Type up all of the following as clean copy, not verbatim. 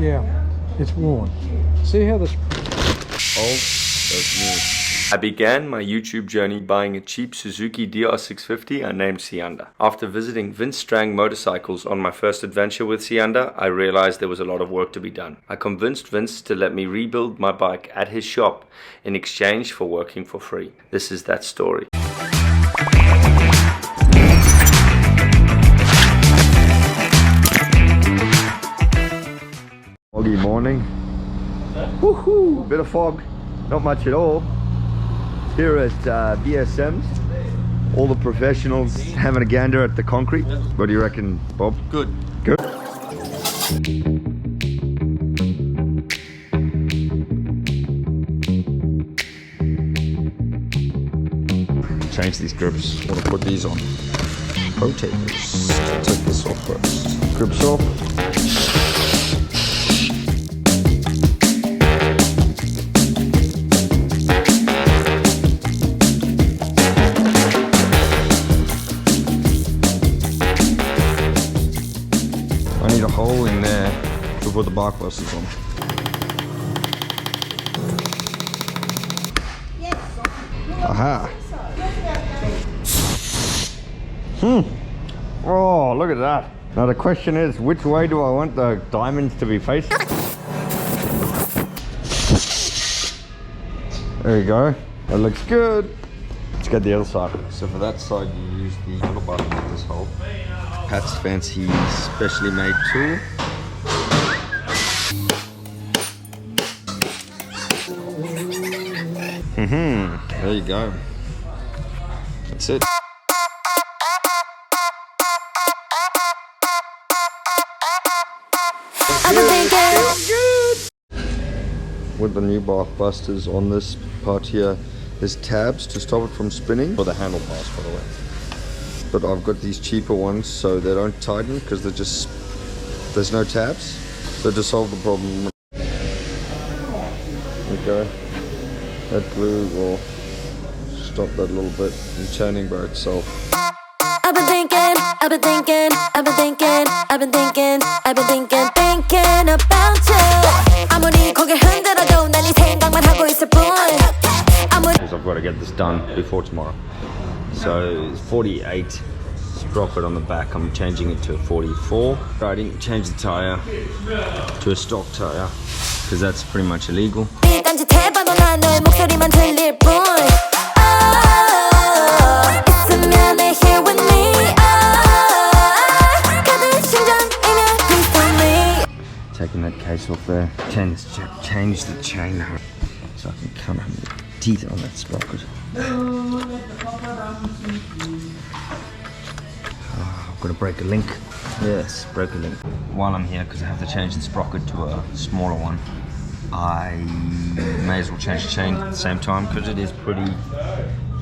Yeah, it's worn. See how this... Old, that's new. I began my YouTube journey buying a cheap Suzuki DR650 I named Sianda. After visiting Vince Strang Motorcycles on my first adventure with Sianda, I realized there was a lot of work to be done. I convinced Vince to let me rebuild my bike at his shop in exchange for working for free. This is that story. Foggy morning. Woohoo! Bit of fog, not much at all. Here at VSM's, all the professionals having a gander at the concrete. What do you reckon, Bob? Good. Good. Change these grips. I want to put these on. Protapers. Take this off first. Grips off. I need a hole in there to put the bark busters on. Aha! Oh, look at that. Now the question is, which way do I want the diamonds to be facing? There you go. That looks good. Let's get the other side. So for that side, you use the handlebar to make this hole. Pat's fancy specially made tool. There you go. That's it. With the new bark busters on this part here, there's tabs to stop it from spinning, for the handlebars, by the way. But I've got these cheaper ones so they don't tighten because they're just, there's no tabs. So to solve the problem, okay, that glue will stop that little bit from turning by itself. I've been thinking about you. 아무리 고개 흔들어도 난 이 생각만 하고 있을 뿐. Because I've got to get this done before tomorrow. So it's 48 sprocket on the back. I'm changing it to a 44. I didn't change the tire to a stock tire because that's pretty much illegal. Taking that case off there. Change the chain so I can cut the teeth on that sprocket. Oh, I've got to break a link. Yes, break a link. While I'm here, because I have to change the sprocket to a smaller one, I may as well change the chain at the same time because it is pretty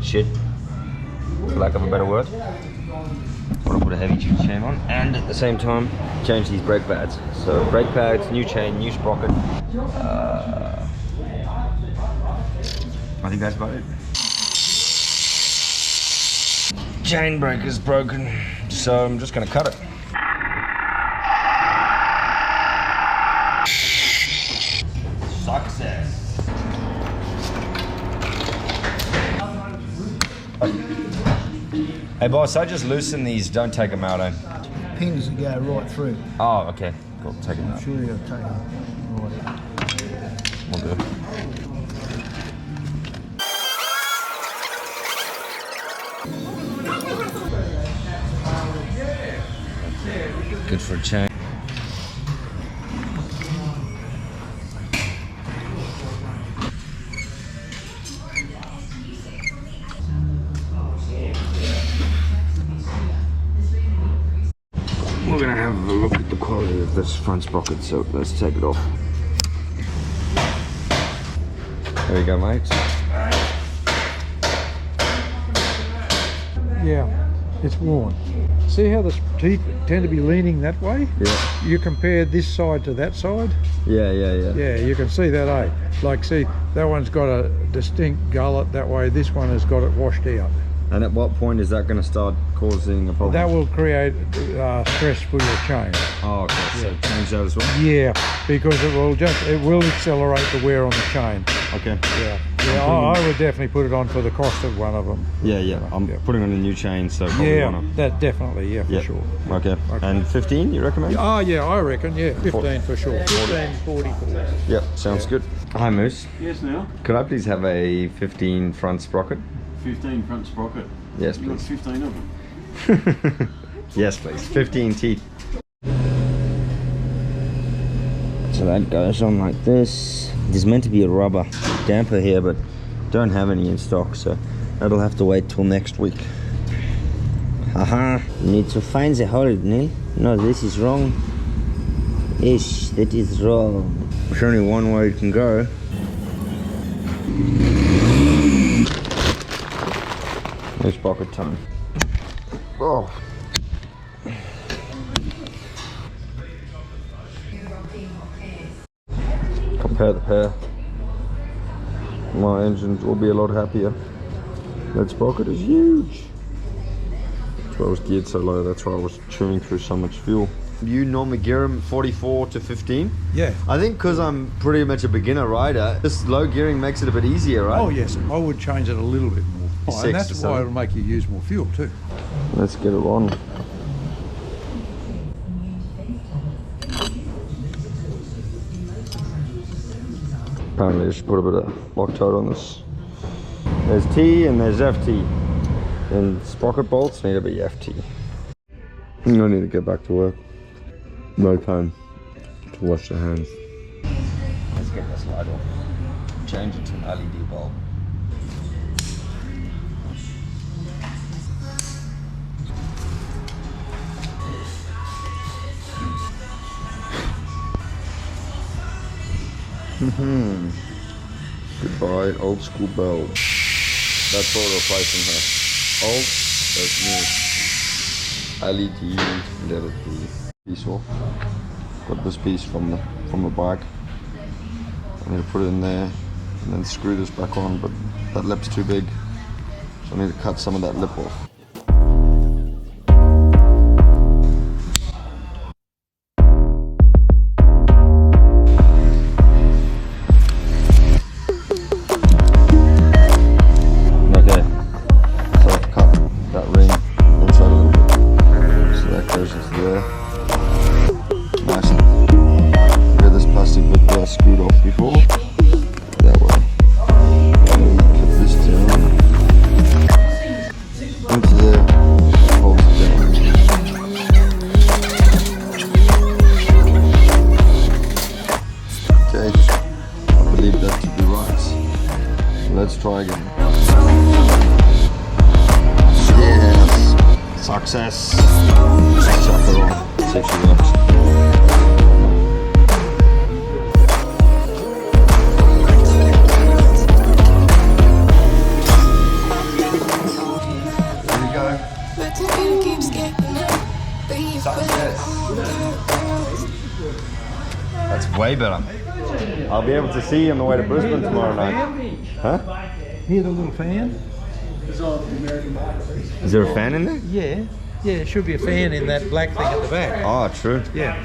shit, for lack of a better word. I want to put a heavy duty chain on and at the same time change these brake pads. So brake pads, new chain, new sprocket. I think that's about it. Chain breaker's broken, so I'm just gonna cut it. Success. Hey boss, I just loosened these, don't take them out, eh? Pins that go right through. Oh, okay, cool, take them out. I'm sure you'll take them right out. We'll do. Good for a chain. We're gonna have a look at the quality of this front sprocket, so let's take it off. There you go, mate. Yeah, it's worn. See how the teeth tend to be leaning that way? Yeah. You compare this side to that side? Yeah. Yeah, you can see that, eh? Like, see, that one's got a distinct gullet that way, this one has got it washed out. And at what point is that going to start causing a problem? That will create stress for your chain. Oh, okay. So change that as well? Yeah, because it will accelerate the wear on the chain. Okay. Yeah. I would definitely put it on for the cost of one of them. Yeah. I'm putting on a new chain, so probably Yeah, wanna... that definitely, for sure. Okay. And 15, you recommend? Oh yeah, I reckon, 15 for sure. 15, 44. Yep, sounds good. Hi Moose. Yes, now. Could I please have a 15 front sprocket? 15 front sprocket. Yes, You got please. 15 of them. Yes, please. 15 teeth. So that goes on like this. There's meant to be a rubber damper here, but don't have any in stock, so that'll have to wait till next week. Haha, need to find the hole, Neil. No, this is wrong. Ish, that is wrong. There's only one way it can go. No sprocket time. Oh. Compare the pair. My engines will be a lot happier. That sprocket is huge. That's why I was geared so low, that's why I was chewing through so much fuel. You normally gear them 44 to 15? Yeah. I think because I'm pretty much a beginner rider, this low gearing makes it a bit easier, right? Oh yes, I would change it a little bit more. Six And to that's why seven. it'll make you use more fuel too. Let's get it on. Apparently I should put a bit of Loctite on this. There's T and there's FT. And sprocket bolts need to be FT. I need to get back to work. No time to wash the hands. Let's get this light off. Change it to an LED bulb. Goodbye, old school bulb. That's what we're replacing her. Old, that's new. LED, let it be. Piece off. Got this piece from the bike. I need to put it in there and then screw this back on, but that lip's too big, so I need to cut some of that lip off. Screwed off before. That way. And we put this down into there, hold it down. Okay, I believe that to be right. So let's try again. Yes, success. Let's chuck her on, see if she works. That's way better. I'll be able to see you on the way to Brisbane tomorrow night. Huh? Hear the little fan? Is there a fan in there? Yeah. Yeah, there should be a fan in that black thing at the back. Oh, true. Yeah.